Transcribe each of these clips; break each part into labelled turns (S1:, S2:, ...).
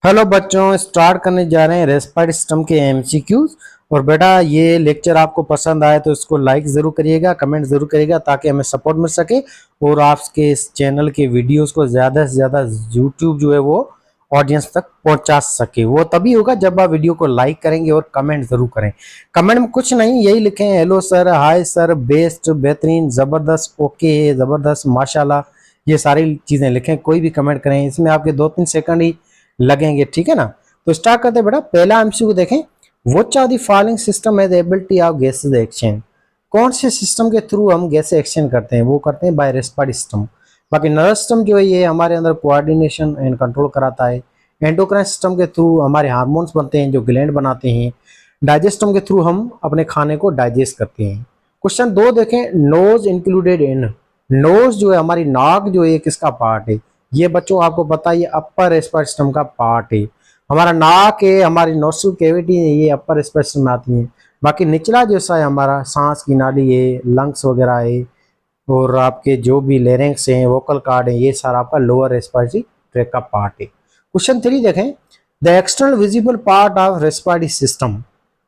S1: Hello बच्चों, start करने जा रहे हैं रेस्पिरेटरी सिस्टम के एमसीक्यूज। और बेटा ये लेक्चर आपको पसंद आए तो इसको लाइक ज़रूर करिएगा, कमेंट ज़रूर करिएगा ताकि हमें सपोर्ट मिल सके और आपके इस चैनल के वीडियोस को ज़्यादा से ज़्यादा यूट्यूब जो है वो ऑडियंस तक पहुंचा सके। वो तभी होगा जब आप वीडियो को लाइक करेंगे और कमेंट ज़रूर करें। कमेंट में कुछ नहीं, यही लिखें hello sir, hi sir, best, बेहतरीन, ज़बरदस्त, ओके, ज़बरदस्त, माशाल्लाह, ये सारी चीज़ें लिखें। कोई भी कमेंट करें, इसमें आपके 2-3 सेकंड ही लगेंगे, ठीक है ना। तो स्टार्ट करते हैं बेटा। पहला एमसीक्यू देखें, which of the following system has ability of gases exchange. कौन से सिस्टम के थ्रू हम गैस एक्सचेंज करते हैं? वो करते हैं बाय रेस्पिरेटरी सिस्टम। बाकी नर्वस सिस्टम जो है ये हमारे अंदर कोऑर्डिनेशन एंड कंट्रोल कराता है। एंडोक्राइन सिस्टम के थ्रू हमारे हार्मोन्स बनते हैं जो ग्लैंड बनाते हैं। डाइजेस्टम के थ्रू हम अपने खाने को डाइजेस्ट करते हैं। क्वेश्चन 2 देखें, नोज इंक्लूडेड इन। नोज जो है हमारी नाक जो है किसका पार्ट है? ये बच्चों आपको पता है ये अपर रेस्पिरेटरी सिस्टम का पार्ट है। हमारा नाक है, हमारी नोस्ट्रल कैविटी है, ये अपर रेस्पिरेटरी सिस्टम में आती है। बाकी निचला जैसा है हमारा सांस की नाली है, लंग्स वगैरह है, और आपके जो भी लेरिंग्स हैं, वोकल कार्ड है, ये सारा आपका लोअर रेस्पिरेटरी ट्रैक का पार्ट है। क्वेश्चन 3 देखें, the external visible part of respiratory system.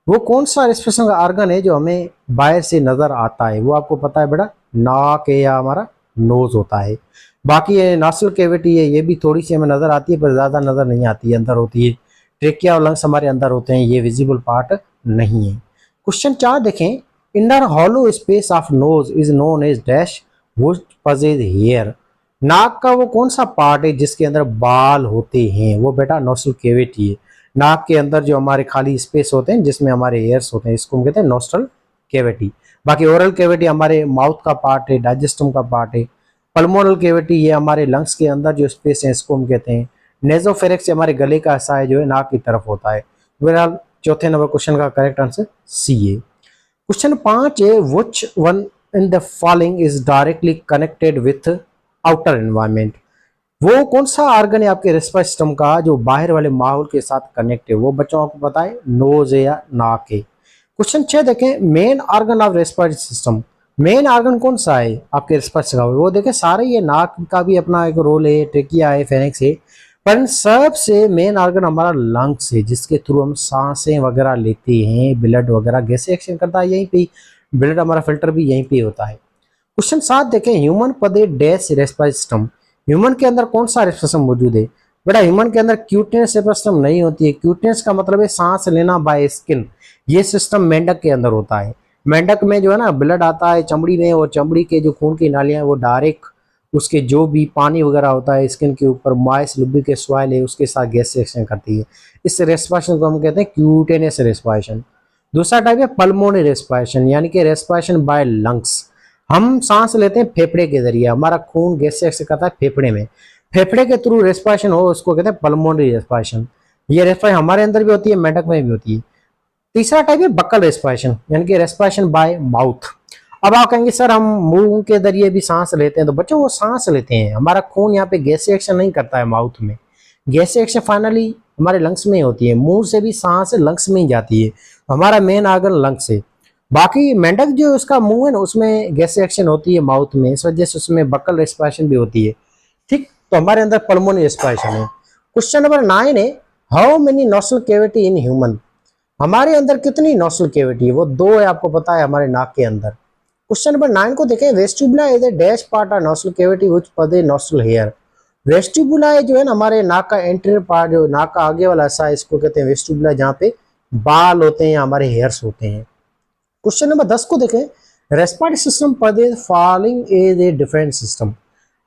S1: वो कौन सा रेस्पिरेशन का ऑर्गन है जो हमें बाहर से नजर आता है? वो आपको पता है बेटा, नाक है या हमारा नोज होता है। बाकी ये नासल कैविटी है, ये भी थोड़ी सी हमें नजर आती है पर ज्यादा नजर नहीं आती है, अंदर होती है। ट्रेकिया और लंग्स हमारे अंदर होते हैं, ये विजिबल पार्ट नहीं है। क्वेश्चन 4 देखें, inner hollow space of nose is known as dash which passes here. नाक का वो कौन सा पार्ट है जिसके अंदर बाल होते हैं? वो बेटा नोस्ट्रल कैविटी है। नाक के अंदर जो हमारे खाली स्पेस होते हैं जिसमें हमारे हेयर्स होते हैं, इसको हम कहते हैं नोस्ट्रल कैविटी। बाकी ओरल कैविटी हमारे माउथ का पार्ट है, डाइजेस्टम का पार्ट है। पल्मोनल कैविटी ये हमारे लंग्स के अंदर जो स्पेस है इसको हम कहते हैं। नेजोफेरेक्स हमारे गले का हिस्सा है जो है नाक की तरफ होता है। बहरहाल चौथे नंबर क्वेश्चन का करेक्ट आंसर सी है। क्वेश्चन 5 है, which one in the following is directly connected with outer environment. वो कौन सा ऑर्गन है आपके रेस्पिरेटरी सिस्टम का जो बाहर वाले माहौल के साथ कनेक्ट है? वो बच्चों को पता है, नोज है या नाक है। क्वेश्चन 6 देखें, main organ of respiratory system. Main organ कौन सा है आपके रेस्पिरेटरी सिस्टम? वो देखें सारे, ये नाक का भी अपना एक रोल है, ट्रेकिया है, फेनिक्स है, पर इन सबसे मेन ऑर्गन हमारा लंग्स है जिसके थ्रू हम सांसें वगैरह लेते हैं, ब्लड वगैरह गैस एक्सचेंज करता है यहीं पे, ब्लड हमारा फिल्टर भी यहीं पे होता है। क्वेश्चन 7 देखें, ह्यूमन पदे डैश रेस्पिरेटरी सिस्टम। ह्यूमन के अंदर कौन सा रेस्पिरेशन मौजूद है? बेटा ह्यूमन के अंदर क्यूटेनियस रेस्पिरेटरी सिस्टम नहीं होती है। क्यूटेनियस का मतलब है सांस लेना बाय स्किन। ये सिस्टम मेंढक के अंदर होता है। मेंढक में जो है ना ब्लड आता है चमड़ी में, और चमड़ी के जो खून की नालियां वो डायरेक्ट उसके जो भी पानी वगैरह होता है स्किन के ऊपर, मॉइस्ट लुब्रिकेट सॉइल है उसके साथ गैस एक्सचेंज करती है। इस रेस्पिरेशन को हम कहते हैं क्यूटेनियस रेस्पिरेशन। दूसरा टाइप है पल्मोनरी रेस्पिरेशन, यानी कि रेस्पिरेशन बाय लंग्स। हम सांस लेते हैं फेफड़े के जरिए, हमारा खून गैस से एक्सचेंज करता है फेफड़े में, फेफड़े के थ्रू रेस्पिरेशन हो उसको कहते हैं पल्मोनरी रेस्पिरेशन। ये रेस्पिरेशन हमारे अंदर भी होती है, मेंढक में भी होती है। तीसरा टाइप है बकल रेस्पिरेशन, यानी कि रेस्पिरेशन बाय माउथ। अब आप कहेंगे सर हम मुंह के जरिए भी सांस लेते हैं, तो बच्चों वो सांस लेते हैं, हमारा खून यहाँ पे गैस एक्शन नहीं करता है माउथ में। गैस एक्शन फाइनली हमारे लंग्स में ही होती है, मुंह से भी सांस लंग्स में ही जाती है। हमारा मेन ऑर्गन लंग्स है। बाकी मेंढक जो उसका मुंह है ना उसमें गैस एक्शन होती है माउथ में, इस वजह से उसमें बकल रेस्पिरेशन भी होती है। ठीक, तो हमारे अंदर पल्मोनरी रेस्पिरेशन है। क्वेश्चन नंबर 9 है, how many nostril cavity in human. हमारे अंदर कितनी नोस्ट्रल कैविटी है? वो 2 है, आपको पता है, हमारे नाक के अंदर। क्वेश्चन नंबर 9 को देखें, वेस्टिबुला is a dash part of nostril cavity which पदे नोस्ट्रल हेयर। वेस्टिबुला जो है ना हमारे नाक का एंटीरियर पार्ट, जो नाक का आगे वाला हिस्सा है इसको कहते हैं वेस्टिबुला, जहाँ पे बाल होते हैं, हमारे हेयर्स होते हैं। क्वेश्चन नंबर 10 को देखें, रेस्पिरेटरी सिस्टम पदे following is a different system.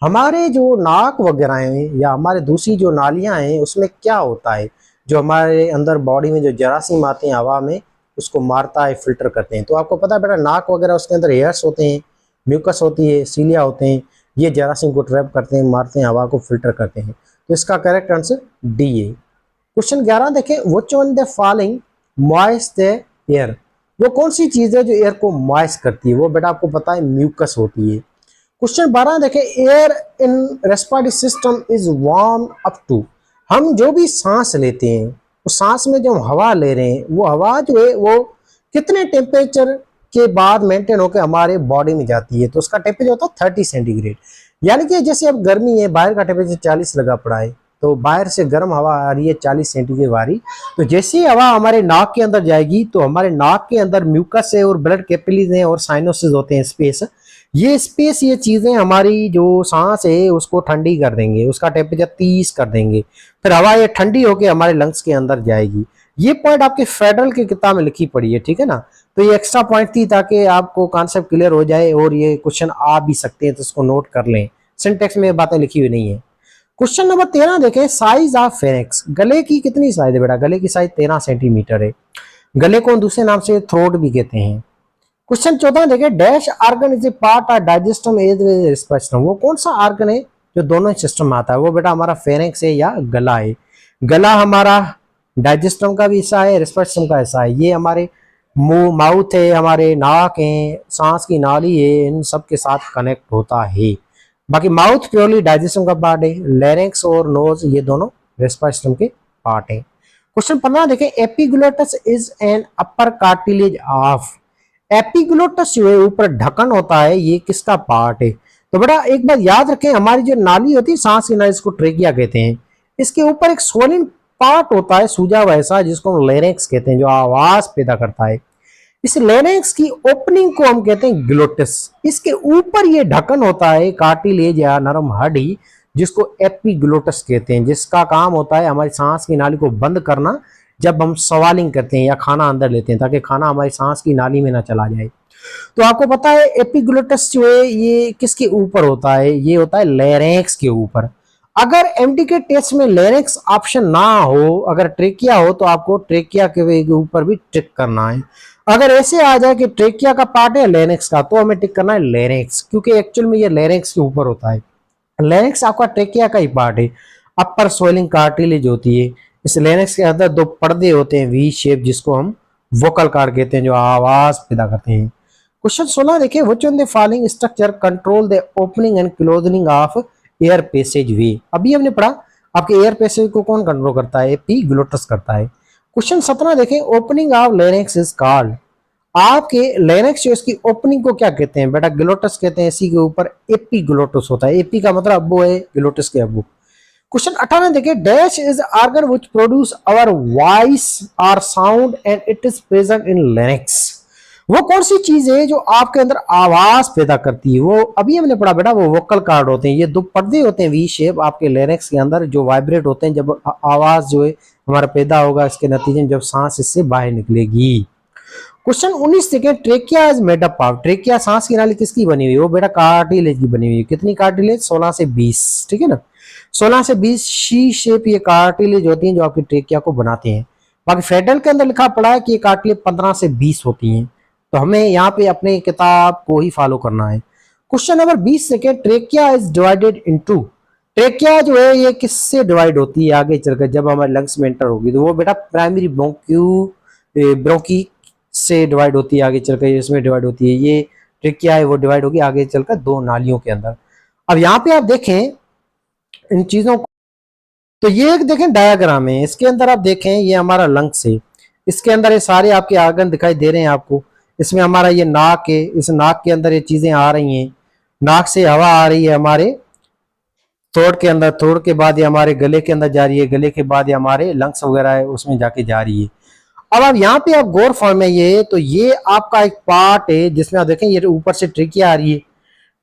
S1: हमारे जो नाक वगैरह हैं या हमारे दूसरी जो नालियां हैं उसमें क्या होता है? जो हमारे अंदर बॉडी में जो जरासीम आते हैं हवा में उसको मारता है, फिल्टर करते हैं। तो आपको पता है बेटा नाक वगैरह उसके अंदर हेयर्स होते हैं, म्यूकस होती है, सीलिया होते हैं, ये जरासीम को ट्रैप करते हैं, मारते हैं, हवा को फिल्टर करते हैं। तो इसका करेक्ट आंसर डी है। क्वेश्चन 11 देखें, which one the following moist the air. वो कौन सी चीज है जो एयर को मॉइस्ट करती है? वो बेटा आपको पता है म्यूकस होती है। क्वेश्चन 12 देखें, air in respiratory system is warm up to. हम जो भी सांस लेते हैं उस सांस में जो हम हवा ले रहे हैं वो हवा जो है वो कितने टेम्परेचर के बाद मेंटेन होकर हमारे बॉडी में जाती है? तो उसका टेम्परेचर होता है 30 सेंटीग्रेड। यानी कि जैसे अब गर्मी है, बाहर का टेम्परेचर 40 लगा पड़ा है, तो बाहर से गर्म हवा आ रही है 40 सेंटीग्रेड वाली, तो जैसे ही हवा हमारे नाक के अंदर जाएगी तो हमारे नाक के अंदर म्यूकस है और ब्लड कैपिलरीज हैं और साइनोसिस होते हैं, स्पेस, ये चीजें हमारी जो सांस है उसको ठंडी कर देंगे, उसका टेम्परेचर 30 कर देंगे, फिर हवा ये ठंडी होकर हमारे लंग्स के अंदर जाएगी। ये पॉइंट आपके फेडरल की किताब में लिखी पड़ी है, ठीक है ना। तो ये एक्स्ट्रा पॉइंट थी ताकि आपको कॉन्सेप्ट क्लियर हो जाए, और ये क्वेश्चन आ भी सकते हैं तो उसको नोट कर लें, सिंटेक्स में बातें लिखी हुई नहीं है। क्वेश्चन नंबर 13 देखें, साइज ऑफ फेरिंक्स, गले की कितनी साइज है बेटा? गले की साइज 13 सेंटीमीटर है। गले को दूसरे नाम से थ्रोट भी कहते हैं। क्वेश्चन 14 देखें, dash organ is a part of digestive as system, वो कौन सा आर्गन है जो दोनों सिस्टम में आता है? वो बेटा हमारा फेरिंक्स है या गला है। गला हमारा डाइजेस्टम का भी हिस्सा है, रिस्पायरेटरी सिस्टम का हिस्सा है। ये हमारे मुंह, माउथ है, हमारे नाक है, सांस की नाली है, इन सब के साथ कनेक्ट होता है। बाकी माउथ प्योरली डाइजेशन का पार्ट है, लैरिंक्स और नोज ये दोनों रेस्पिरेटरी सिस्टम के पार्ट है। क्वेश्चन 15 देखें, epiglottis is an upper cartilage of, epiglottis जो है ऊपर ढक्कन होता है, ये किसका पार्ट है? तो बेटा एक बात याद रखें, हमारी जो नाली होती है सांस की नाली, इसको ट्रेकिया कहते हैं, इसके ऊपर एक स्वोलिन पार्ट होता है सूजा वैसा, जिसको हम लेरिंक्स कहते हैं, जो आवाज पैदा करता है। इस लेरिंक्स की ओपनिंग को हम कहते हैं ग्लोटिस। इसके ऊपर ये ढक्कन होता है कार्टिलेज या नरम हड्डी, जिसको एपिग्लोटिस कहते हैं, जिसका काम होता है हमारी सांस की नाली को बंद करना जब हम सवालिंग करते हैं या खाना अंदर लेते हैं, ताकि खाना हमारी सांस की नाली में ना चला जाए। तो आपको पता है एपिग्लोटिस जो है ये किसके ऊपर होता है? ये होता है लेरिंक्स के ऊपर। अगर एमडीके टेस्ट में लेरिंक्स ऑप्शन ना हो, अगर ट्रेकिया हो, तो आपको ट्रेकिया के ऊपर भी टिक करना है। अगर ऐसे आ जाए कि ट्रेकिया का पार्ट है लेरिंक्स का, तो हमें टिक करना है लेरिंक्स, क्योंकि एक्चुअल में ये लेरिंक्स के ऊपर होता है। लेरिंक्स आपका ट्रेकिया का ही पार्ट है। अपर स्वेलिंग कार्टिलेज होती है। इस लेरिंक्स के अंदर दो पर्दे होते हैं वी शेप, जिसको हम वोकल कार्ड कहते हैं, जो आवाज पैदा करते हैं। क्वेश्चन 16 देखिए, which on the following structure control the opening and closing of air passage वे? अभी हमने पढ़ा आपके एयर पैसेज को कौन कंट्रोल करता है? एपिग्लोटिस करता है। क्वेश्चन 17 देखें, opening of larynx is called, आपके लेरिंक्स जो इसकी ओपनिंग को क्या कहते हैं? बेटा ग्लोटस कहते हैं। इसी के ऊपर एपिग्लोटिस होता है। एपी का मतलब अब्बू है, ग्लोटस के अब्बू। क्वेश्चन 18 देखें, dash is organ which produce our voice और sound and it is present in larynx, वो कौन सी चीज है जो आपके अंदर आवाज पैदा करती है? वो अभी हमने पढ़ा बेटा, वो वोकल कार्ड होते हैं। ये दो पर्दे होते हैं वी शेप आपके लेरिंक्स के अंदर, जो वाइब्रेट होते हैं जब आवाज जो है हमारा पैदा होगा, इसके नतीजे में जब सांस इससे बाहर निकलेगी। क्वेश्चन 19 देखें, trachea is made up of, trachea सांस की नाली किसकी बनी हुई है? वो बेटा कार्टिलेज की बनी हुई है। कितनी कार्टिलेज? 16 से 20, ठीक है ना। 16 से 20 शी शेप ये कार्टिलेज होती हैं जो आपकी ट्रेकिया को बनाते हैं। बाकी फेडरल के अंदर लिखा पड़ा है कि ये कार्टिलेज 15 से 20 होती हैं, तो हमें यहाँ पे अपने किताब को ही फॉलो करना है। Question number 20 second, trachea is divided into, trachea जो है ये किससे डिवाइड होती है आगे चलकर जब हमारे लंग्स में एंटर होगी? तो वो बेटा प्राइमरी ब्रोंकी से डिवाइड होती है आगे चलकर, इसमें डिवाइड होती है। ये ट्रेकिया है वो डिवाइड होगी आगे चलकर दो नालियों के अंदर। अब यहाँ पे आप देखें इन चीजों को, तो ये एक देखें डायग्राम है, इसके अंदर आप देखें ये हमारा लंग्स है, इसके अंदर ये सारे आपके आर्गन दिखाई दे रहे हैं आपको। इसमें हमारा ये नाक है, इस नाक के अंदर ये चीजें आ रही हैं, नाक से हवा आ रही है हमारे थ्रोट के अंदर, थ्रोट के बाद ये हमारे गले के अंदर जा रही है, गले के बाद ये हमारे लंग्स वगैरह है उसमें जाके जा रही है। अब आप यहाँ पे आप गौर फरमाइए, तो ये आपका एक पार्ट है जिसमें आप देखें ये ऊपर से ट्रेकिया आ रही है,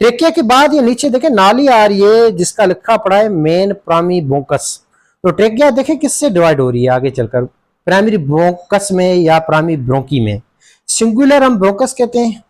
S1: ट्रेकिया के बाद ये नीचे देखें नाली आ रही है जिसका लिखा पड़ा है मेन प्राइमरी ब्रोंकस। तो ट्रेकिया देखें किससे डिवाइड हो रही है आगे चलकर? प्राइमरी ब्रोंकस में या प्राइमरी ब्रोंकी में। सिंगुलर हम ब्रोंकस कहते हैं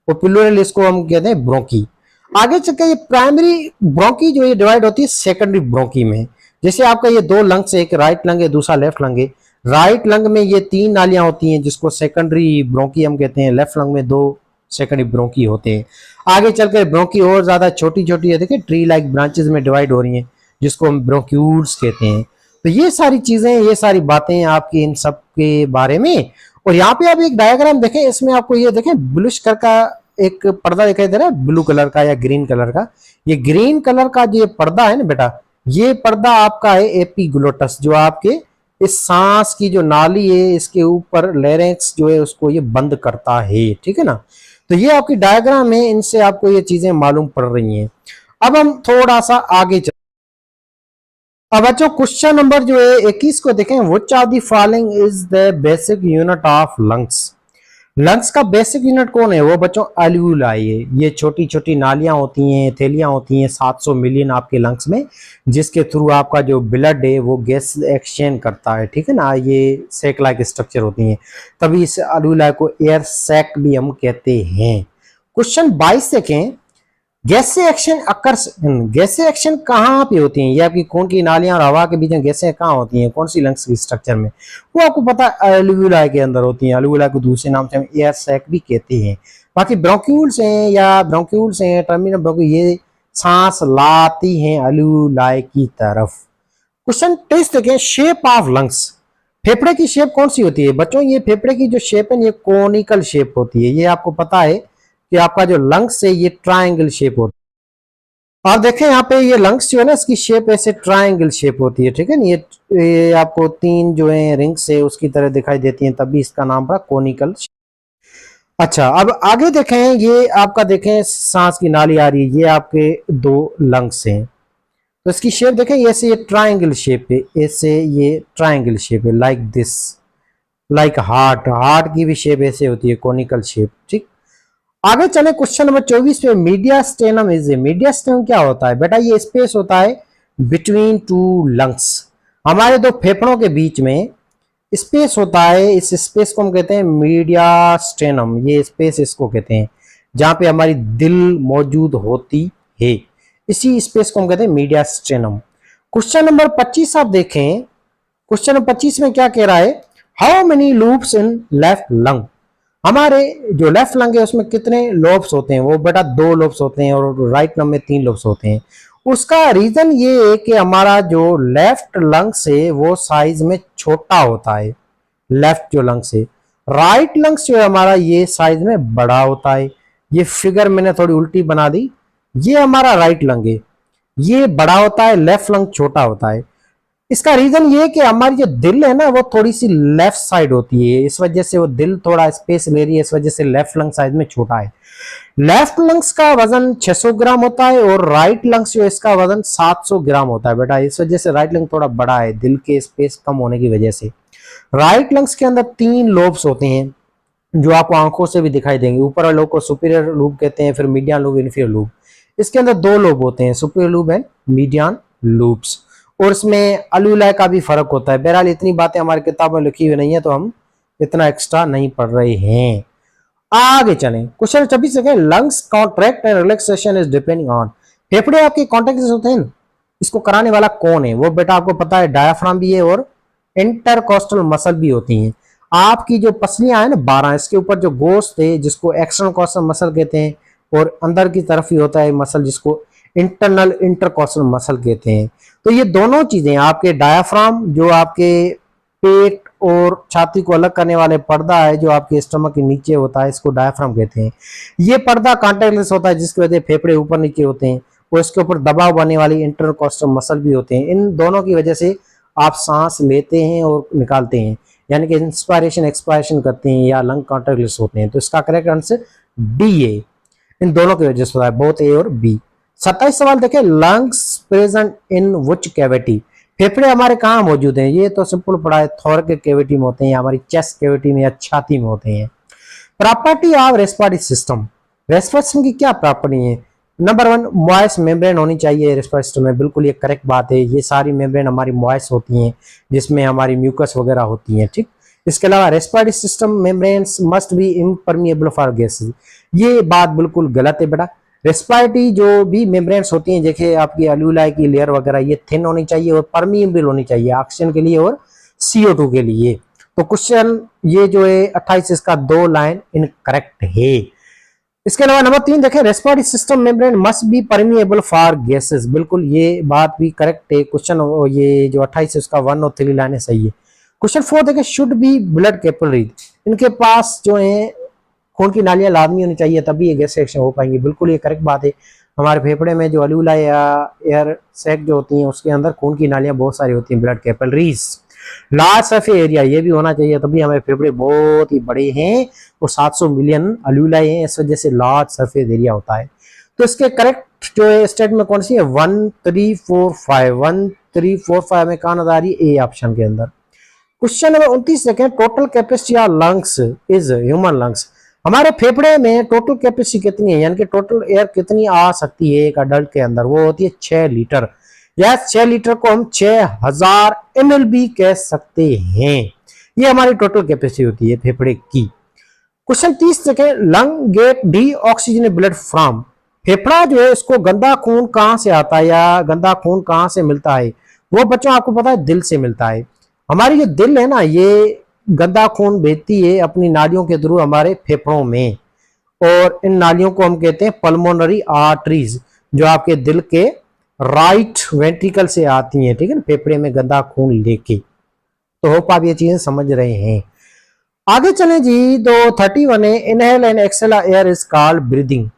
S1: और प्लूरल इसको हम कहते हैं ब्रोंकी। आगे चलकर ये प्राइमरी ब्रोंकी जो ये डिवाइड होती है सेकेंडरी ब्रोंकी में। जैसे आपका ये दो लंग्स है, एक राइट लंग है दूसरा लेफ्ट लंग है। राइट लंग में ये 3 नालियां होती हैं जिसको सेकेंडरी ब्रोंकी हम कहते हैं, लेफ्ट लंग में 2 सेकेंडरी ब्रोंकी होते हैं। आगे चलकर ब्रोंकी और ज्यादा छोटी छोटी है, देखिए ट्री लाइक ब्रांचेस में डिवाइड हो रही हैं जिसको हम ब्रोंक्यूल्स कहते हैं। तो ये सारी चीजें, ये सारी बातें आपकी इन सब के बारे में। और यहाँ पे आप एक डायग्राम देखें, इसमें आपको ये देखें ब्लूइश कलर का एक पर्दा दिखाई दे रहा है, ब्लू कलर का या ग्रीन कलर का। ये ग्रीन कलर का जो ये पर्दा है ना बेटा, ये पर्दा आपका है एपिग्लोटस, जो आपके इस सांस की जो नाली है इसके ऊपर लेरिंक्स जो है उसको ये बंद करता है, ठीक है ना। तो ये आपकी डायग्राम है, इनसे आपको ये चीजें मालूम पड़ रही हैं। अब हम थोड़ा सा आगे अब बच्चों क्वेश्चन नंबर जो है 21 को देखें, which of the following is the basic unit of lungs. Lungs का बेसिक यूनिट कौन है? वो बच्चों अल्वुलाई है। ये छोटी छोटी नालियां होती हैं, थैलियां होती हैं 700 मिलियन आपके लंग्स में, जिसके थ्रू आपका जो ब्लड है वो गैस एक्सचेंज करता है, ठीक है ना। ये सैक लाइक स्ट्रक्चर होती हैं, तभी इस अल्वुलाई को एयर सैक भी हम कहते हैं। क्वेश्चन 22 देखें, गैसीय एक्शन अकर्स, गैसीय एक्शन कहाँ पे होती हैं? ये आपकी खून की नालियां और हवा के बीच में गैसें कहाँ होती हैं? कौन सी लंग्स की स्ट्रक्चर में? वो आपको पता है एल्वियोलाई के अंदर होती हैं। एल्वियोलाई को दूसरे नाम से हम एयर सैक भी कहते हैं। बाकी ब्रोंक्यूल्स हैं या ब्रोंक्यूल्स हैं, टर्मिनल ब्रोंक्यूल, ये सांस लाती हैं एल्वियोलाई की तरफ। क्वेश्चन 23 देखें, शेप ऑफ लंग्स। फेफड़े की शेप कौन सी होती है? बच्चों ये फेफड़े की जो शेप है ये कोनिकल शेप होती है। ये आपको पता है कि आपका जो लंग्स है ये ट्रायंगल शेप होता है। आप देखें यहाँ पे ये लंग्स जो है ना, इसकी शेप ऐसे ट्रायंगल शेप होती है, ठीक है ना। ये आपको तीन जो है रिंग्स है उसकी तरह दिखाई देती हैं, तभी इसका नाम पड़ा कोनिकल। अच्छा, अब आगे देखें, ये आपका देखें सांस की नाली आ रही है, ये आपके दो लंग्स हैं, तो इसकी शेप देखें, ऐसे ये ट्रायंगल शेप है, ऐसे ये ट्रायंगल शेप है, like this, like heart. Heart की भी शेप ऐसे होती है, कोनिकल शेप, ठीक। आगे चले क्वेश्चन नंबर 24 पे, मीडियास्टेनम इज ए, मीडियास्टेनम क्या होता है? बेटा ये स्पेस होता है बिटवीन टू लंग्स, हमारे दो फेफड़ों के बीच में स्पेस होता है। इस स्पेस को हम कहते हैं मीडियास्टेनम, ये स्पेस इसको कहते हैं जहां पे हमारी दिल मौजूद होती है, इसी स्पेस को हम कहते हैं मीडियास्टेनम। क्वेश्चन नंबर 25 आप देखें, क्वेश्चन नंबर 25 में क्या कह रहा है, how many loops in left lung. हमारे जो लेफ्ट लंग है उसमें कितने लोब्स होते हैं? वो बेटा 2 लोब्स होते हैं, और राइट लंग में 3 लोब्स होते हैं। उसका रीजन ये है कि हमारा जो लेफ्ट लंग्स है वो साइज में छोटा होता है, लेफ्ट जो लंग्स है। राइट लंग्स जो है हमारा ये साइज में बड़ा होता है। ये फिगर मैंने थोड़ी उल्टी बना दी, ये हमारा राइट लंग है, ये बड़ा होता है, लेफ्ट लंग छोटा होता है। इसका रीजन ये है कि हमारी जो दिल है ना वो थोड़ी सी लेफ्ट साइड होती है, इस वजह से वो दिल थोड़ा स्पेस ले रही है, इस वजह से लेफ्ट लंग साइज में छोटा है। लेफ्ट लंग्स का वजन 600 ग्राम होता है, और राइट लंग्स जो इसका वजन 700 ग्राम होता है बेटा, इस वजह से राइट लंग थोड़ा बड़ा है, दिल के स्पेस कम होने की वजह से। राइट लंग्स के अंदर 3 लोब्स होते हैं जो आपको आंखों से भी दिखाई देंगे। ऊपर वाले लोब को सुपीरियर लूब कहते हैं, फिर मीडियन लूब, इन्फीरियर लूब। इसके अंदर 2 लोब होते हैं, superior lube and median lubes, और इसमें अल्वुलाई का भी फर्क होता है। बहरहाल इतनी बातें हमारी किताब में लिखी हुई नहीं है, तो हम इतना एक्स्ट्रा नहीं पढ़ रहे हैं। आगे चलें, क्वेश्चन 26 देखें, lungs contract and relaxation is depending on. फेफड़े आपके कॉन्ट्रैक्ट होते हैं, इसको कराने वाला कौन है? वो बेटा आपको पता है डायफ्राम भी है, और इंटरकोस्टल मसल भी होती हैं। आपकी जो पसलियां हैं ना 12, इसके ऊपर जो गोश्त है जिसको एक्सटर्नल कोस्टल मसल कहते हैं, और अंदर की तरफ ही होता है मसल जिसको इंटरनल इंटरकोस्टल मसल कहते हैं। तो ये दोनों चीजें, आपके डायफ्राम जो आपके पेट और छाती को अलग करने वाले पर्दा है जो आपके स्टमक के नीचे होता है, इसको डायफ्राम कहते हैं। ये पर्दा कॉन्टैक्टलेस होता है, जिसकी वजह से फेफड़े ऊपर नीचे होते हैं, और इसके ऊपर दबाव बनने वाली इंटरकोस्टल मसल भी होते हैं। इन दोनों की वजह से आप सांस लेते हैं और निकालते हैं, यानी कि इंस्पायरेशन एक्सपायरेशन करते हैं, या लंग कॉन्टैक्टलेस होते हैं। तो इसका करेक्ट आंसर डी है, इन दोनों की वजह से होता है, बोथ ए और बी। 27 सवाल देखें, lungs present in which cavity. फेफड़े हमारे कहाँ मौजूद हैं? ये तो सिंपल पड़ा है, थोरैक कैविटी में होते हैं, या हमारी चेस्ट कैविटी में या छाती में होते हैं। Property of respiratory system, respiratory system की क्या प्रॉपर्टी है? नंबर 1, मॉइस्ट मेम्ब्रेन होनी चाहिए रेस्पिरेटरी सिस्टम में, बिल्कुल ये करेक्ट बात है। ये सारी मेम्ब्रेन हमारी मॉइस्ट होती हैं, जिसमें हमारी म्यूकस वगैरह होती हैं, ठीक। इसके अलावा respiratory system membranes must be impermeable for gases, ये बात बिल्कुल गलत है बेटा। रेस्पिरेटरी जो भी मेम्ब्रेन्स होती हैं, देखिए आपकी अल्वुलाई की लेयर वगैरह, ये थिन होनी चाहिए और परमिएबल होनी चाहिए ऑक्सीजन के लिए और CO2 के लिए। तो क्वेश्चन ये जो है 28 इसका 2 लाइन इनकरेक्ट है। इसके अलावा नंबर 3 देखें, respiratory system membrane must be permeable for gases, बिल्कुल ये बात भी करेक्ट है। क्वेश्चन ये जो 28 है उसका 1 और 3 लाइनें सही है। क्वेश्चन 4 देखें, शुड बी ब्लड कैपिलरी, इनके पास जो है खून की नालियां लाजमी होनी चाहिए, तभी ये गैस रिएक्शन हो पाएंगी, बिल्कुल ये करेक्ट बात है। हमारे फेफड़े में जो अल्वुलाई या एयर सैक जो होती हैं उसके अंदर खून की नालियां बहुत सारी होती हैं, blood capillaries. Large surface area ये भी होना चाहिए, तभी हमारे फेफड़े बहुत ही बड़े हैं, और 700 मिलियन अल्वुलाई हैं, इस वजह से लार्ज सरफेस एरिया होता है। तो इसके करेक्ट जो है स्टेटमेंट कौन सी है? 1, 3, 4, 5, 1, 3, 4, 5 में कहाँ नजर आ रही है? ए ऑप्शन के अंदर। क्वेश्चन नंबर 29 देखें, total capacity of lungs is human lungs. हमारे फेफड़े में टोटल कैपेसिटी कितनी है, यानी कि टोटल एयर कितनी आ सकती है एक अडल्ट के अंदर? वो होती है 6 लीटर। या 6 लीटर को हम 6000 ml भी कह सकते हैं। ये हमारी टोटल कैपेसिटी होती है फेफड़े की। क्वेश्चन 30 देखें, lung get D oxygen blood from. फेफड़ा जो है इसको गंदा खून कहां से आता है या गंदा खून कहां से मिलता है? वो बच्चों आपको पता है दिल से मिलता है। हमारी जो दिल है ना, ये गंदा खून भेजती है अपनी नालियों के थ्रू हमारे फेफड़ों में, और इन नालियों को हम कहते हैं पल्मोनरी आर्टरीज, जो आपके दिल के राइट वेंट्रिकल से आती हैं, ठीक है ना, फेफड़े में गंदा खून लेके। तो होप आप ये चीजें समझ रहे हैं। आगे चलें जी, तो 31 है, inhale and exhale air is called breathing.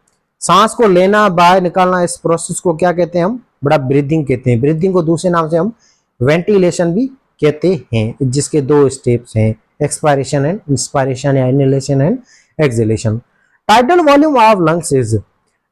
S1: सांस को लेना बाहर निकालना, इस प्रोसेस को क्या कहते हैं हम? बड़ा ब्रीदिंग कहते हैं। ब्रीदिंग को दूसरे नाम से हम वेंटिलेशन भी कहते हैं, जिसके 2 स्टेप्स हैं, एक्सपायरेशन एंड इंस्पायरेशन या inhalation and exhalation. Tidal volume of lungs is,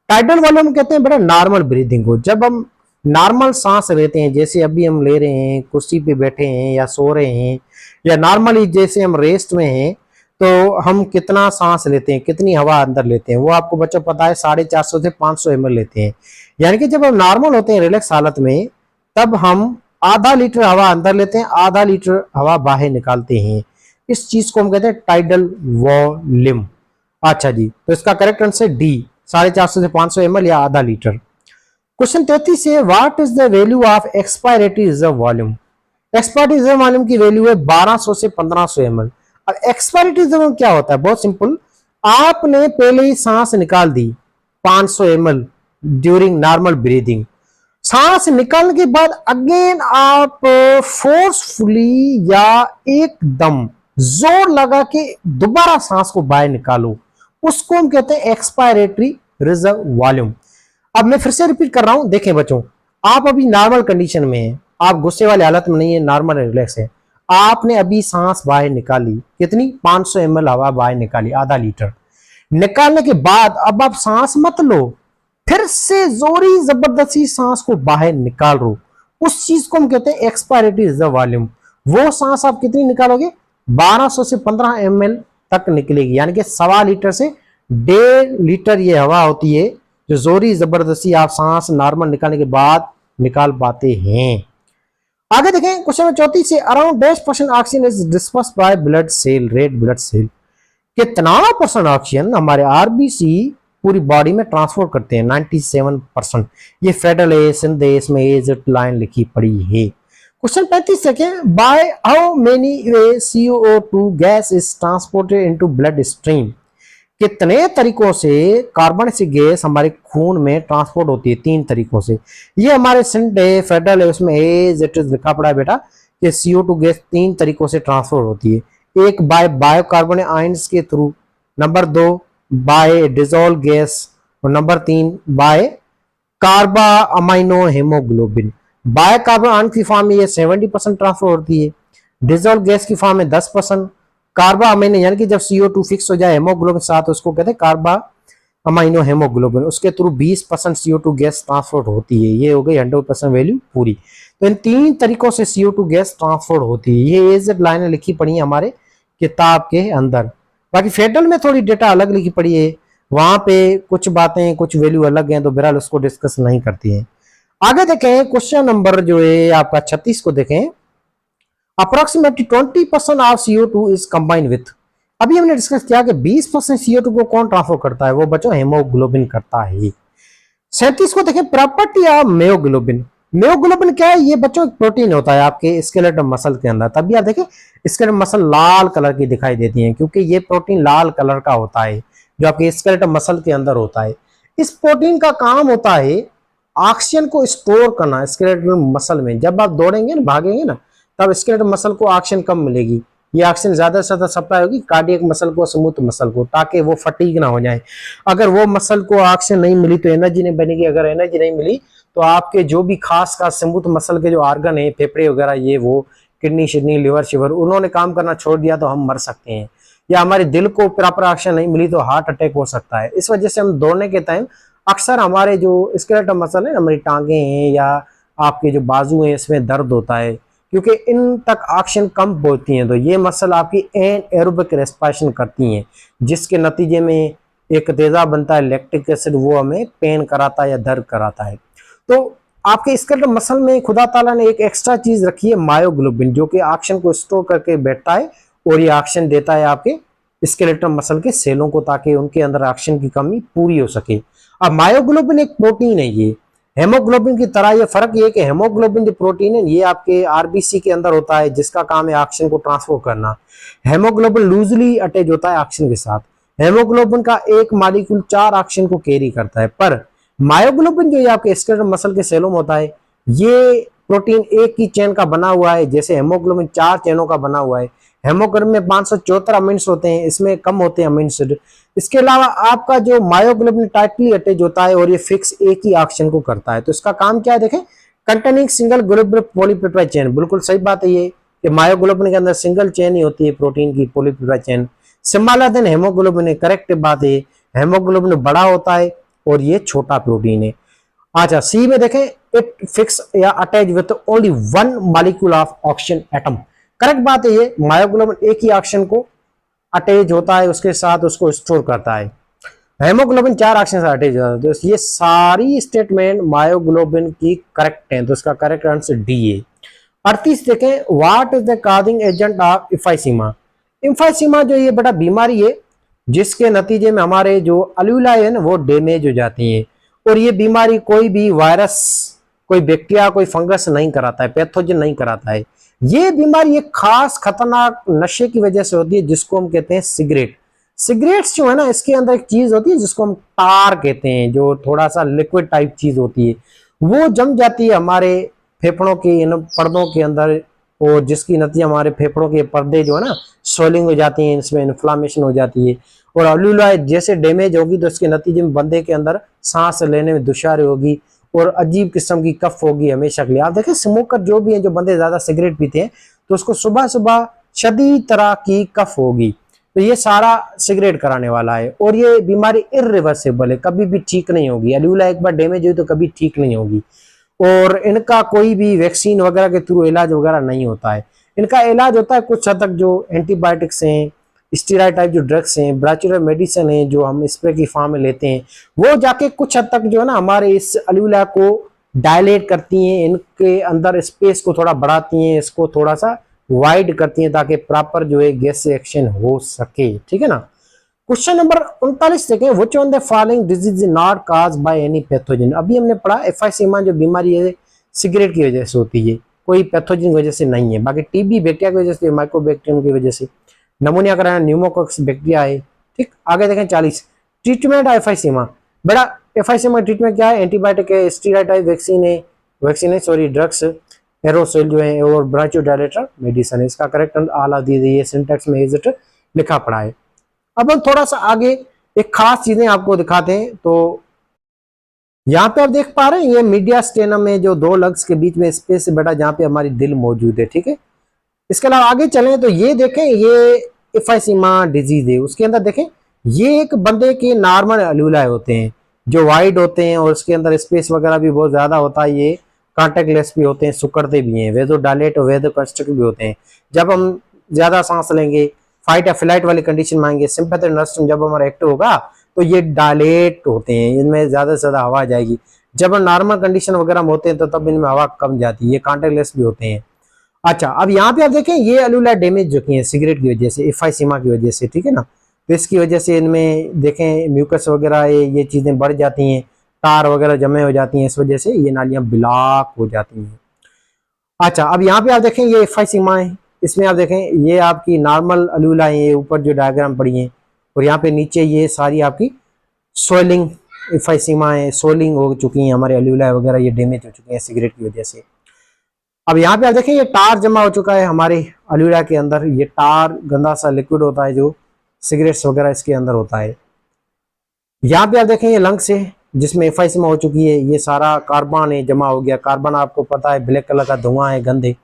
S1: tidal volume कहते हैं बड़ा नॉर्मल ब्रीदिंग को। जब हम नॉर्मल सांस लेते हैं, जैसे अभी हम ले रहे हैं, कुर्सी पे बैठे हैं या सो रहे हैं, या नॉर्मली जैसे हम रेस्ट में हैं, तो हम कितना सांस लेते हैं, कितनी हवा अंदर लेते हैं? वो आपको बच्चों पता है 450 से 500 ml लेते हैं। यानी कि जब हम नॉर्मल होते हैं रिलैक्स हालत में, तब हम आधा लीटर हवा अंदर लेते हैं, आधा लीटर हवा बाहर निकालते हैं। इस चीज को हम कहते हैं टाइडल वॉल्यूम। अच्छा जी, तो इसका करेक्ट आंसर डी, 450 से 500 ml या आधा लीटर। क्वेश्चन 33 है, what is the value of expiratory reserve volume. Expiratory reserve volume की वैल्यू है 1200 से 1500 ml। अब एक्सपायरेटरी रिजर्व क्या होता है? बहुत सिंपल, आपने पहले ही सांस निकाल दी 500 ml ड्यूरिंग नॉर्मल ब्रीदिंग। सांस निकालने के बाद अगेन आप फोर्सफुली या एकदम जोर लगा के दोबारा सांस को बाहर निकालो, उसको हम कहते हैं एक्सपायरेटरी रिजर्व वॉल्यूम। अब मैं फिर से रिपीट कर रहा हूं, देखें बच्चों, आप अभी नॉर्मल कंडीशन में हैं, आप गुस्से वाले हालत में नहीं है, नॉर्मल रिलैक्स है। आपने अभी सांस बाहर निकाली, कितनी? 500 ml हवा बाहर निकाली, आधा लीटर। निकालने के बाद अब आप सांस मत लो, फिर से जोरी जबरदस्ती सांस को बाहर निकाल रो, उस चीज को हम कहते हैं एक्सपायरेटरी रिजर्व वॉल्यूम। वो सांस आप कितनी निकालोगे? 1200 से 15 ml तक निकलेगी, यानी कि 1.25 लीटर से 1.5 लीटर ये हवा होती है जो जोरी जबरदस्ती आप सांस नॉर्मल निकालने के बाद निकाल पाते हैं। आगे देखें, क्वेश्चन नंबर 34 से, around 10% oxygen is dispersed by blood cell, red blood cell. कितना % ऑक्सीजन हमारे आरबीसी पूरी बॉडी में ट्रांसफर करते हैं? 97%। ये फेडरल है, सिंध है, इसमें एजेड लाइन लिखी पड़ी है। Question 35 second, by how many way CO2 gas is transported into blood stream. कितने तरीकों से कार्बन सी गैस हमारे खून में ट्रांसपोर्ट होती है? 3 तरीकों से। ये हमारे सिंध है, फेडरल है, उसमें एजेड लिखा पड़ा है बेटा कि CO2 गैस 3 तरीकों से ट्रांसफर होती है। एक बाय बायोकार्बोनेट आयंस के through, number 2 by dissolve gas, और number 3 by carbamino haemoglobin. Bicarbonate ion की फॉर्म में ये 70% ट्रांसफर होती है, डिजोल्व गैस की फॉर्म में 10%, कार्बा अमाइनो यानी कि जब CO2 फिक्स हो जाए हेमोग्लोबिन साथ, उसको कहते हैं कार्बा अमाइनो हेमोग्लोबिन, उसके थ्रू 20% CO2 गैस ट्रांसफर होती है। ये हो गई 100% वैल्यू पूरी। तो इन 3 तरीकों से CO2 गैस ट्रांसफर होती है। ये एजेड लाइनें लिखी पड़ी है हमारे किताब के अंदर। बाकी फेडरल में थोड़ी डेटा अलग लिखी पड़ी है, वहां पे कुछ बातें कुछ वैल्यू अलग हैं, तो बहरहाल उसको डिस्कस नहीं करती हैं। आगे देखें, क्वेश्चन नंबर जो है आपका 36 को देखें, approximately 20% of CO2 is combined with. अभी हमने डिस्कस किया कि 20% CO2 को कौन ट्रांसफर करता है? वो बच्चों हेमोग्लोबिन करता है। 37 को देखें, प्रॉपर्टी ऑफ मियोग्लोबिन। मियोग्लोबिन क्या है? ये बच्चों एक प्रोटीन होता है आपके स्केलेटल मसल के अंदर। तभी आप देखें स्केलेटल मसल लाल कलर की दिखाई देती है, क्योंकि ये प्रोटीन लाल कलर का होता है जो आपके स्केलेटल मसल के अंदर होता है। इस प्रोटीन का काम होता है ऑक्सीजन को स्टोर करना स्केलेटल मसल में। जब आप दौड़ेंगे ना, भागेंगे ना, तब स्केलेटल मसल को ऑक्सीजन कम मिलेगी। ये ऑक्सीजन ज्यादा से ज्यादा सप्लाई होगी कार्डियक मसल को, स्मूथ मसल को, ताकि वो फटीग ना हो जाए। अगर वो मसल को ऑक्सीजन नहीं मिली तो एनर्जी नहीं बनेगी। अगर एनर्जी नहीं मिली तो आपके जो भी खास स्मूथ मसल के जो ऑर्गन है, फेफड़े वगैरह, ये वो किडनी शिडनी लिवर शिवर, उन्होंने काम करना छोड़ दिया तो हम मर सकते हैं। या हमारे दिल को प्रॉपर ऑक्सीजन नहीं मिली तो हार्ट अटैक हो सकता है। इस वजह से हम दौड़ने के टाइम अक्सर हमारे जो स्केलेटल मसल है, हमारी टांगे हैं या आपके जो बाजू हैं इसमें दर्द होता है, क्योंकि इन तक ऑक्सीजन कम पहुंचती हैं। तो ये मसल आपकी एनाएरोबिक रेस्पिरेशन करती हैं, जिसके नतीजे में एक तेजाब बनता है लैक्टिक एसिड, वो हमें पेन कराता है या दर्द कराता है। तो आपके स्केलेटल मसल में खुदा ताला ने एक एक्स्ट्रा चीज रखी है मायोग्लोबिन, जो कि ऑक्सीजन को स्टोर करके बैठता है और ये ऑक्सीजन देता है आपके स्केलेटल मसल के सेलों को, ताकि उनके अंदर ऑक्सीजन की कमी पूरी हो सके। अब मायोग्लोबिन एक प्रोटीन है, ये हेमोग्लोबिन की तरह। ये फर्क ये है कि हेमोग्लोबिन जो प्रोटीन है ये आपके आरबीसी के अंदर होता है, जिसका काम है ऑक्सीजन को ट्रांसफर करना। हेमोग्लोबिन लूजली अटैच होता है ऑक्सीजन के साथ। हेमोग्लोबिन का एक मॉलिक्यूल 4 ऑक्सीजन को कैरी करता है, पर मायोग्लोबिन जो ये आपके स्केलेटल मसल के सेलों में होता है, ये प्रोटीन एक ही चेन का बना हुआ है, जैसे हेमोग्लोबिन 4 चेनों का बना हुआ है। हेमोग्लोबिन में 574 अमीनो एसिड होते हैं, इसमें कम होते हैं अमीनो एसिड। इसके अलावा आपका जो मायोग्लोबिन टाइटली अटैच होता है और ये फिक्स एक ही ऑक्सीजन को करता है। तो इसका काम क्या है देखें, containing single globular polypeptide chain. बिल्कुल सही बात है ये कि मायोग्लोबिन के अंदर सिंगल चेन ही होती है प्रोटीन की, polypeptide chain. Similar than haemoglobin, correct बात है। हेमोग्लोबिन बड़ा होता है और ये छोटा प्रोटीन है। अच्छा, सी में देखें, इट फिक्स या attach with only 1 molecule of oxygen atom. Correct बात है ये, मायोग्लोबिन एक ही ऑक्सीजन को अटैच होता है, उसके साथ उसको स्टोर करता है। हेमोग्लोबिन 4 ऑक्सीजन से अटैच होता है। तो ये सारी स्टेटमेंट मायोग्लोबिन की करेक्ट है, तो इसका करेक्ट आंसर डी है। 38 देखें, what is the causing agent of emphysema. Emphysema जो ये बड़ा बीमारी है, जिसके नतीजे में हमारे जो अल्यूलाई है ना वो डैमेज हो जाती है। और ये बीमारी कोई भी वायरस, कोई बैक्टीरिया, कोई फंगस नहीं कराता है, पैथोजन नहीं कराता है। ये बीमारी एक खास खतरनाक नशे की वजह से होती है, जिसको हम कहते हैं सिगरेट। सिगरेट्स जो है ना, इसके अंदर एक चीज होती है जिसको हम टार कहते हैं, जो थोड़ा सा लिक्विड टाइप चीज होती है, वो जम जाती है हमारे फेफड़ों के इन पर्दों के अंदर, और जिसकी नतीजे हमारे फेफड़ों के पर्दे जो है ना स्वेलिंग हो जाती है, इसमें इन्फ्लामेशन हो जाती है। और अल्यूलाई जैसे डैमेज होगी तो इसके नतीजे में बंदे के अंदर सांस लेने में दुश्वारी होगी और अजीब किस्म की कफ होगी हमेशा के लिए। आप देखें, स्मोकर जो भी है, जो बंदे ज्यादा सिगरेट पीते हैं, तो उसको सुबह सुबह शदीद तरह की कफ होगी। तो ये सारा सिगरेट कराने वाला है, और ये बीमारी इरिवर्सिबल है, कभी भी ठीक नहीं होगी। अल्यूला एक बार डैमेज हुई तो कभी ठीक नहीं होगी, और इनका कोई भी वैक्सीन वगैरह के थ्रू इलाज वगैरह नहीं होता है। इनका इलाज होता है कुछ हद तक जो एंटीबायोटिक्स हैं, स्टीरॉयड टाइप जो ड्रग्स हैं, ब्राचुलर मेडिसिन है जो हम स्प्रे की फॉर्म में लेते हैं, वो जाके कुछ हद तक जो है ना हमारे इस अल्यूला को डायलेट करती हैं, इनके अंदर स्पेस को थोड़ा बढ़ाती हैं, इसको थोड़ा सा वाइड करती हैं, ताकि प्रॉपर जो है गैस एक्शन हो सके। ठीक है ना। क्वेश्चन नंबर 39 देखें, which one the following disease is not caused by any pathogen. अभी हमने पढ़ा एम्फाइसीमा जो बीमारी है सिगरेट की वजह से होती है, कोई पैथोजन की वजह से नहीं है। बाकी टीबी बैक्टीरिया की वजह से, माइक्रोबैक्टीरियम की वजह से, नमूनिया कराना न्यूमोकॉक्स बैक्टीरिया है। ठीक, आगे देखें 40, ट्रीटमेंट एम्फाइसीमा। बड़ा एम्फाइसीमा ट्रीटमेंट क्या है, एंटीबायोटिक है, स्टीरॉयड टाइप वैक्सीन है सॉरी ड्रग्स, एरोसोल जो है, और ब्रांचोडायलेटर मेडिसिन है। इसका करेक्ट आला दी गई है, सिंटेक्स में इज लिखा पड़ा है। अब हम थोड़ा सा आगे एक खास चीजें आपको दिखाते हैं। तो यहाँ पे आप देख पा रहे हैं, ये मीडिया स्टेनम में जो 2 लग्स के बीच में स्पेस है बेटा, जहाँ पे हमारी दिल मौजूद है। ठीक है, इसके अलावा आगे चलें तो ये देखें, ये एम्फाइसीमा डिजीज है। उसके अंदर देखें, ये एक बंदे के नॉर्मल अल्यूलाई होते हैं जो वाइड होते हैं, और उसके अंदर स्पेस वगैरह भी बहुत ज्यादा होता है। ये कॉन्टेक्ट लेस भी होते हैं, सुकड़ते भी हैं, वेदो डायलेट और वेदो कंस्ट्रिक्ट भी होते हैं। जब हम ज्यादा सांस लेंगे, फाइट या फ्लाइट वाली कंडीशन में आएंगे, सिंपैथेटिक नर्वस सिस्टम जब हमारा एक्टिव होगा तो ये डायलेट होते हैं, इनमें ज्यादा से ज्यादा हवा जाएगी। जब हम नॉर्मल कंडीशन वगैरह में होते हैं तो तब इनमें हवा कम जाती है, ये कॉन्टेक्ट लेस भी होते हैं। अच्छा, अब यहाँ पे आप देखें, ये अल्यूला डैमेज जो की है सिगरेट की वजह से, एम्फाइसीमा की वजह से। ठीक है ना, तो इसकी वजह से इनमें देखें म्यूकस वगैरह ये चीजें बढ़ जाती हैं, तार वगैरह जमे हो जाती हैं, इस वजह से ये नालियां ब्लॉक हो जाती हैं। अच्छा, अब यहाँ पे आप देखें, ये एम्फाइसीमा है, इसमें आप देखें ये आपकी नॉर्मल अल्यूला है, ये ऊपर जो डायग्राम पड़ी है, और यहाँ पे नीचे ये सारी आपकी सोलिंग एम्फाइसीमा है, सोलिंग हो चुकी है हमारे अल्यूला वगैरह, ये डैमेज हो चुके हैं सिगरेट की वजह से। अब यहाँ पे आप देखें, ये टार जमा हो चुका है हमारे अल्यूला के अंदर। ये टार गंदा सा लिक्विड होता है जो सिगरेट्स वगैरह इसके अंदर होता है। यहाँ पे आप देखें, ये लंग्स है जिसमें एम्फाइसीमा हो चुकी है, ये सारा कार्बन है जमा हो गया। कार्बन आपको पता है ब्लैक कलर का धुआं है, गंदे।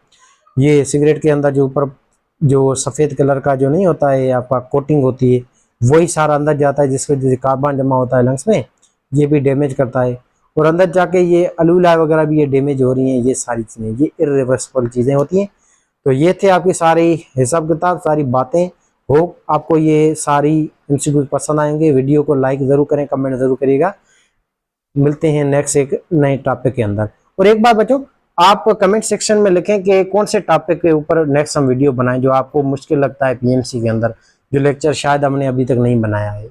S1: ये सिगरेट के अंदर जो ऊपर जो सफ़ेद कलर का जो नहीं होता है आपका कोटिंग होती है, वही सारा अंदर जाता है, जिसकी वजह से कार्बन जमा होता है लंग्स में, ये भी डैमेज करता है। और अंदर जाके ये अलूला वगैरह भी ये डैमेज हो रही हैं, ये सारी चीज़ें, ये इर्रिवर्सिबल चीज़ें होती हैं। तो ये थे आपकी सारी हिसाब किताब, सारी बातें। होप आपको ये सारी एमसीक्यू पसंद आएंगे। वीडियो को लाइक ज़रूर करें, कमेंट ज़रूर करिएगा। मिलते हैं नेक्स्ट एक नए टॉपिक के अंदर। और एक बात बच्चों, आप कमेंट सेक्शन में लिखें कि कौन से टॉपिक के ऊपर नेक्स्ट हम वीडियो बनाएं जो आपको मुश्किल लगता है पीएमसी के अंदर, जो लेक्चर शायद हमने अभी तक नहीं बनाया है।